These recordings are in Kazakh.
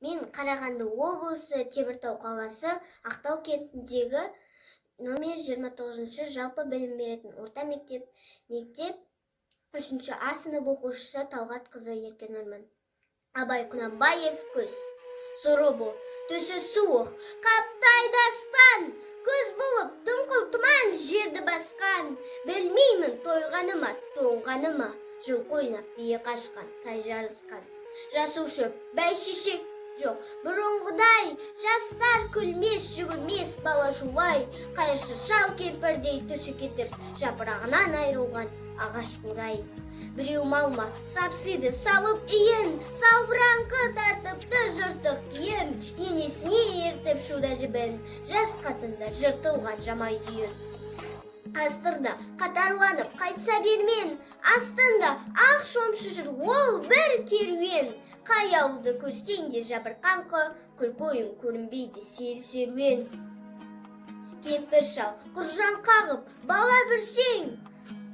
Мен Қарағанды облысы, Теміртау қаласы, Ақтау кентіндегі номер 29-шы жалпы білім беретін орта мектеп 3-ші А сынып оқушысы Талғатқызы Еркенұрман. Абай Құнанбаев күз. Сұры бұл, түсі суық, қаптайды аспан, күз болып дымқыл тұман жерді басқан. Білмеймін тойғаныма, тоңғаныма, жыл қойнап бие қашқан, тай жарысқан. Жасу шөп, бәйшешек жоқ, бұрынғыдай, жастар күлмес, жүгірмес бала жуай, қайыршы шал кемпірдей түсі кетіп, жапырағынан айырылған ағаш қурай. Біреу малма сапсиды салып иін, салбыраңқы тартыпты жыртық киім, енесіне ертіп шуда жібін, жас қатында жыртылған жамай дүйін. Астырда қатарланып қайтса бермен, астында ақ шомшы жүр ол бір керуен. Қай ауылды көрсең де жабырқаңқы, күл-койын көрінбейді серуен. Кемпір шал құржан қағып бала бүрсең,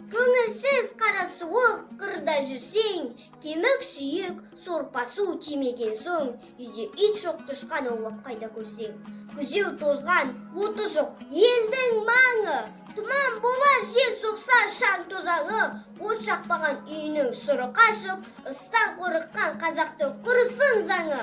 көңілсіз қара суық қырда жүрсең, кемік сүйек сорпасу тимеген соң, үйде ит жоқ тышқан аулап қайда көрсең. Күзеу тозған, оты жоқ елдің маңы, тұман болар жел соқса шаң тозаңы, от жақпаған үйінің сұры қашып, ыстан қорыққан қазақтың құрысын заңы.